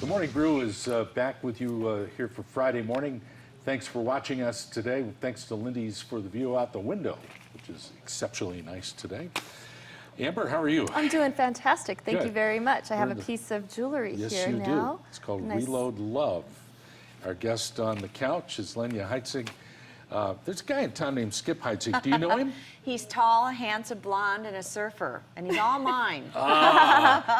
The Morning Brew is back with you here for Friday morning. Thanks for watching us today. Thanks to Lindy's for the view out the window, which is exceptionally nice today. Amber, how are you? I'm doing fantastic. Thank Good. you very much. I have a Good. piece of jewelry Yes, here you now. do. It's called Nice. Reload Love. Our guest on the couch is Lenya Heitzig. There's a guy in town named Skip Heitzig. Do you know him? He's tall, handsome, blonde, and a surfer, and he's all mine.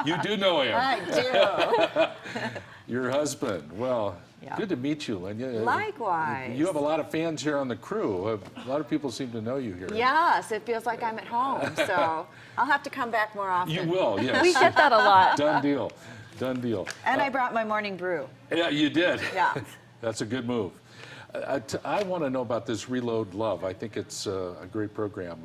You do know him. I do. Your husband. Well, Yeah. good to meet you, Lenya. Likewise. You have a lot of fans here on the crew. A lot of people seem to know you here. Yes, it feels like I'm at home, so I'll have to come back more often. You will, yes. We get that a lot. Done deal. Done deal. And I brought my morning brew. Yeah, you did. Yeah. That's a good move. I want to know about this Reload Love. I think it's a great program.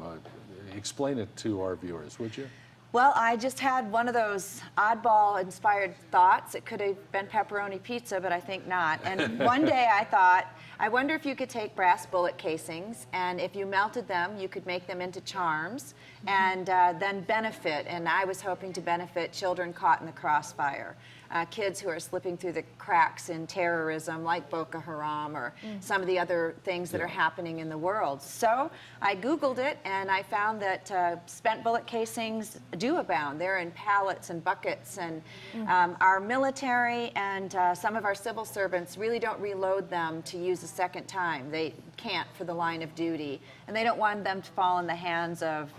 Explain it to our viewers, would you? Well, I just had one of those oddball-inspired thoughts. It could have been pepperoni pizza, but I think not. And one day I thought, I wonder if you could take brass bullet casings, and if you melted them, you could make them into charms, and then benefit. And I was hoping to benefit children caught in the crossfire. Kids who are slipping through the cracks in terrorism, like Boko Haram or some of the other things that are happening in the world. So I Googled it, and I found that spent bullet casings do abound. They're in pallets and buckets, and our military and some of our civil servants really don't reload them to use a second time. They can't for the line of duty, and they don't want them to fall in the hands of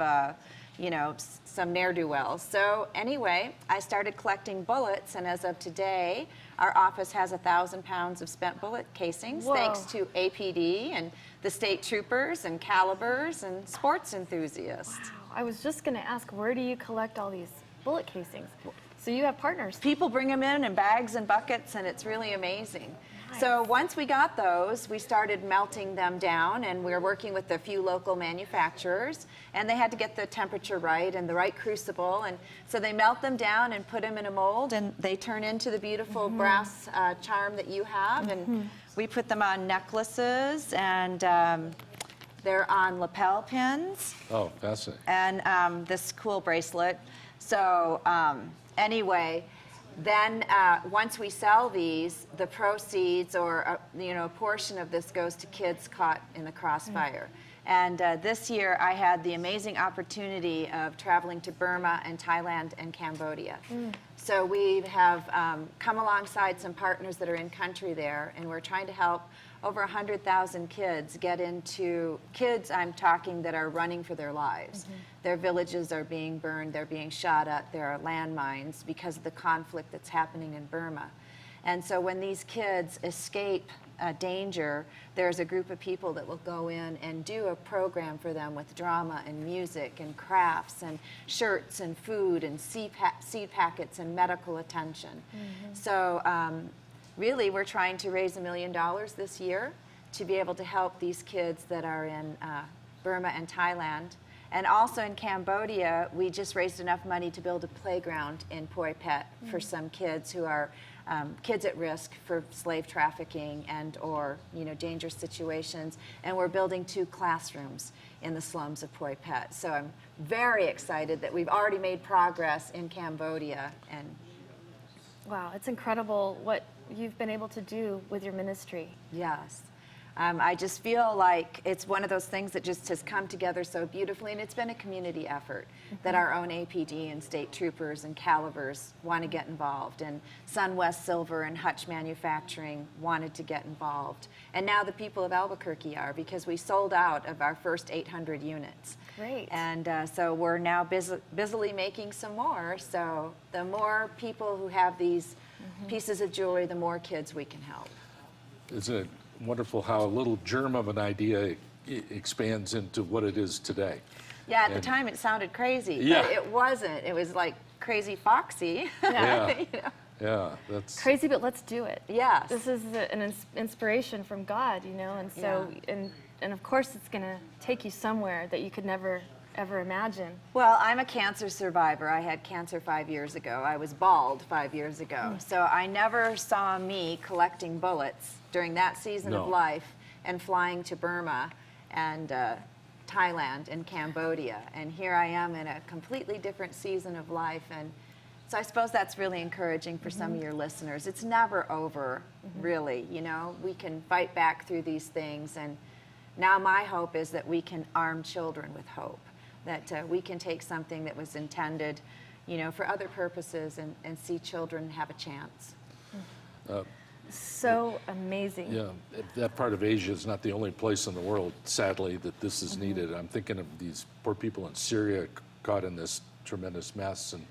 you know, some ne'er-do-wells. So anyway, I started collecting bullets, and as of today, our office has 1,000 pounds of spent bullet casings, Whoa. thanks to APD and the state troopers and calibers and sports enthusiasts. Wow. I was just going to ask, where do you collect all these bullet casings? So you have partners. People bring them in bags and buckets, and it's really amazing. Nice. So once we got those, we started melting them down, and we were working with a few local manufacturers, and they had to get the temperature right and the right crucible, and so they melt them down and put them in a mold, and they turn into the beautiful brass charm that you have, and we put them on necklaces, and they're on lapel pins. Oh, fascinating. And this cool bracelet. So anyway, then once we sell these, the proceeds or you know, a portion of this goes to kids caught in the crossfire. And this year I had the amazing opportunity of traveling to Burma and Thailand and Cambodia. So we have come alongside some partners that are in country there, and we're trying to help over 100,000 kids get into, kids I'm talking that are running for their lives. Their villages are being burned, they're being shot at, there are landmines because of the conflict that's happening in Burma. And so when these kids escape danger, there's a group of people that will go in and do a program for them with drama and music and crafts and shirts and food and seed packets and medical attention. So really, we're trying to raise $1 million this year to be able to help these kids that are in Burma and Thailand. And also in Cambodia, we just raised enough money to build a playground in Poi Pet for some kids who are kids at risk for slave trafficking and or dangerous situations. And we're building 2 classrooms in the slums of Poi Pet. So I'm very excited that we've already made progress in Cambodia. And Wow, it's incredible what you've been able to do with your ministry. yes. I just feel like it's one of those things that just has come together so beautifully, and it's been a community effort that our own APD and state troopers and calibers want to get involved, and SunWest Silver and Hutch Manufacturing wanted to get involved. And now the people of Albuquerque are, because we sold out of our first 800 units. Great. And so we're now busily making some more, so the more people who have these pieces of jewelry, the more kids we can help. Is it wonderful how a little germ of an idea expands into what it is today? Yeah, at the time it sounded crazy, Yeah. but it wasn't. It was like crazy foxy. Yeah. You know? Yeah, that's Crazy, but let's do it. Yes. This is an inspiration from God, and so, and of course it's going to take you somewhere that you could never, ever imagine. Well, I'm a cancer survivor. I had cancer 5 years ago. I was bald 5 years ago. So I never saw me collecting bullets during that season of No. life and flying to Burma and Thailand and Cambodia, and here I am in a completely different season of life. And so I suppose that's really encouraging for some of your listeners. It's never over, really. You know, we can fight back through these things, and now my hope is that we can arm children with hope, that we can take something that was intended, you know, for other purposes and see children have a chance. So amazing. Yeah, that part of Asia is not the only place in the world, sadly, that this is needed. I'm thinking of these poor people in Syria caught in this tremendous mess, and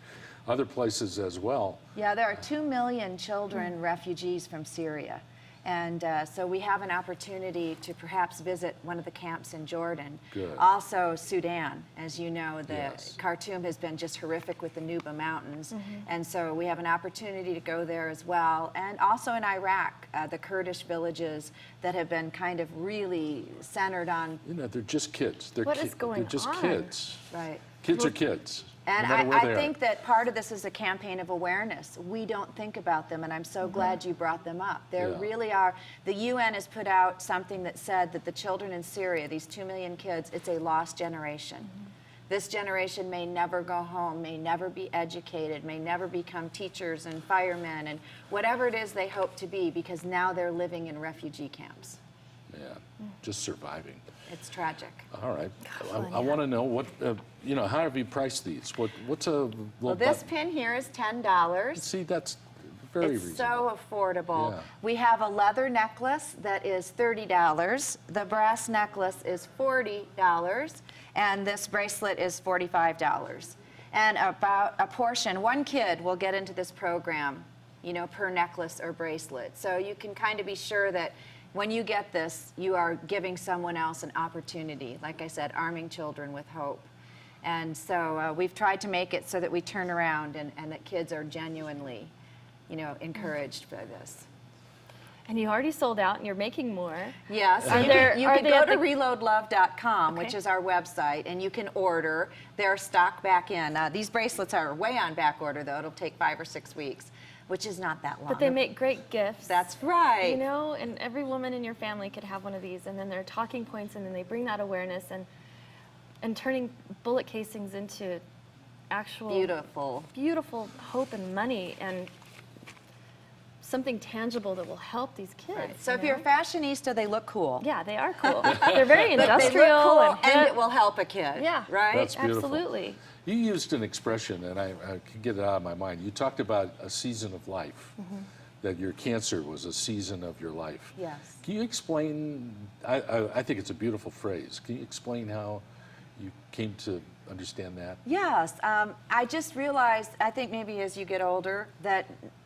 other places as well. Yeah, there are 2 million children refugees from Syria. And so we have an opportunity to perhaps visit one of the camps in Jordan. Good. Also Sudan, as you know, Yes. Khartoum has been just horrific with the Nuba Mountains. And so we have an opportunity to go there as well. And also in Iraq, the Kurdish villages that have been kind of really centered on, You know, they're just kids. They're What is going They're just on? kids. right. Kids are kids. And no matter where they I are. think that part of this is a campaign of awareness. We don't think about them, and I'm so glad you brought them up. There Yeah. really are. The UN has put out something that said that the children in Syria, these 2 million kids, it's a lost generation. This generation may never go home, may never be educated, may never become teachers and firemen and whatever it is they hope to be, because now they're living in refugee camps. Yeah, just surviving. It's tragic. All right. Lenya. I want to know what, you know, how have you priced these? What's a little Well, this button? pin here is $10. See, that's very It's reasonable. so affordable. Yeah. We have a leather necklace that is $30. The brass necklace is $40, and this bracelet is $45. And about a portion, one kid will get into this program, you know, per necklace or bracelet. So you can kind of be sure that when you get this, you are giving someone else an opportunity. Like I said, arming children with hope. And so we've tried to make it so that we turn around and that kids are genuinely, you know, encouraged by this. And you already sold out, and you're making more. Yes, Are you there- can, you are can they go at to the- reloadlove.com, which Okay. is our website, and you can order. They're stocked back in. These bracelets are way on back order, though. It'll take 5 or 6 weeks, which is not that long. But they make great gifts. That's right. You know, and every woman in your family could have one of these, and then they're talking points, and then they bring that awareness and turning bullet casings into actual Beautiful. beautiful hope and money and something tangible that will help these kids. Right. So you if you're a know? fashionista, they look cool. Yeah, they are cool. They're very But they industrial look cool, and hip. and it will help a kid. Yeah. Right? That's beautiful. Absolutely. You used an expression, and I can get it out of my mind. You talked about a season of life, that your cancer was a season of your life. Yes. Can you explain, I think it's a beautiful phrase. Can you explain how you came to understand that? Yes, I just realized, I think maybe as you get older, that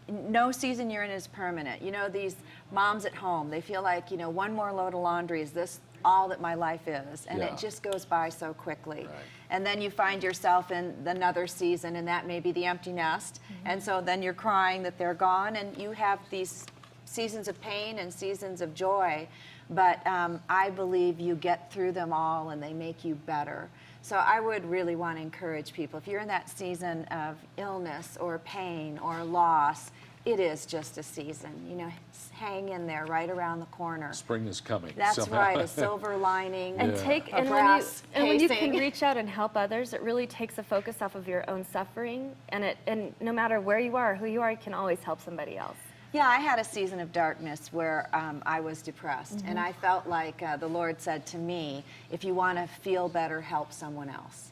no season you're in is permanent. You know, these moms at home, they feel like, you know, one more load of laundry, is this all that my life is? And Yeah. it just goes by so quickly. Right. And then you find yourself in another season, and that may be the empty nest. And so then you're crying that they're gone, and you have these seasons of pain and seasons of joy. But I believe you get through them all, and they make you better. So I would really want to encourage people, if you're in that season of illness or pain or loss, it is just a season. You know, hang in there, right around the corner. Spring is coming. That's somehow. right, a silver lining. And Yeah. take A and brass when you can casing. reach out and help others, it really takes the focus off of your own suffering. And no matter where you are, who you are, you can always help somebody else. Yeah, I had a season of darkness where I was depressed, and I felt like the Lord said to me, if you want to feel better, help someone else.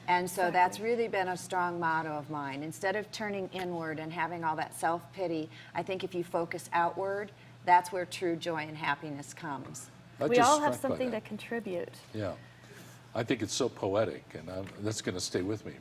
And so that's really been a strong motto of mine. Instead of turning inward and having all that self-pity, I think if you focus outward, that's where true joy and happiness comes. I'm We just all have struck by something to that. contribute. Yeah. I think it's so poetic, and that's going to stay with me.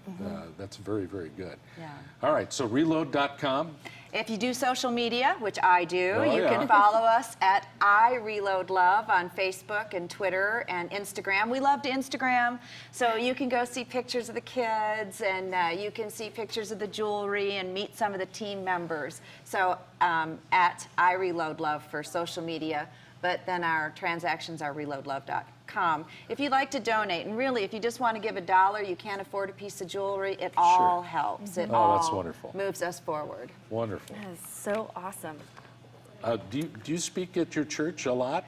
That's very, very good. Yeah. All right, so reload.com. If you do social media, which I do, Oh, you yeah. can follow us at I Reload Love on Facebook and Twitter and Instagram. We love to Instagram, so you can go see pictures of the kids, and you can see pictures of the jewelry and meet some of the team members. So at I Reload Love for social media, but then our transactions are reloadlove.com. If you'd like to donate, and really, if you just want to give $1, you can't afford a piece of jewelry, it all helps. It Oh, that's all wonderful. moves us forward. Wonderful. That is so awesome. Do you speak at your church a lot?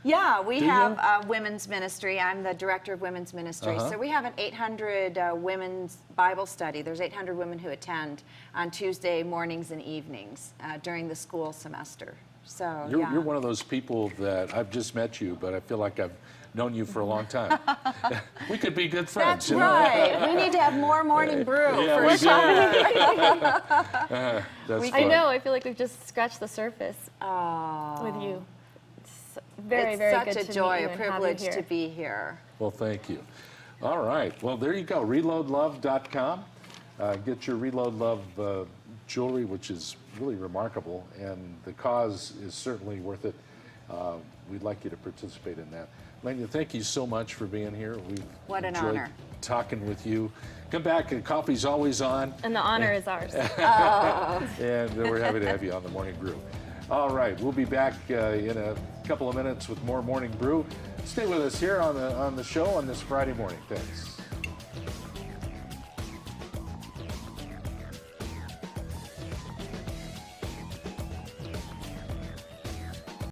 Yeah, we Do you? have a women's ministry. I'm the director of women's ministry. Uh-huh. So we have an 800 women's Bible study. There's 800 women who attend on Tuesday mornings and evenings during the school semester. So You're, yeah. you're one of those people that I've just met you, but I feel like I've known you for a long time. We could be good friends. That's you know? right. We need to have more morning brew Yeah, for we sure. That's I fun. know. I feel like we've just scratched the surface with you. It's very, It's very such good a to joy, meet you a and have you privilege here. to be here. Well, thank you. All right. Well, there you go. ReloadLove.com. Get your Reload Love jewelry, which is really remarkable, and the cause is certainly worth it. We'd like you to participate in that. Lenya, thank you so much for being here. We've What an enjoyed honor. talking with you. Come back, and coffee's always on, And the honor is ours. and we're happy to have you on the Morning Brew. All right, we'll be back in a couple of minutes with more Morning Brew. Stay with us here on the show on this Friday morning. Thanks.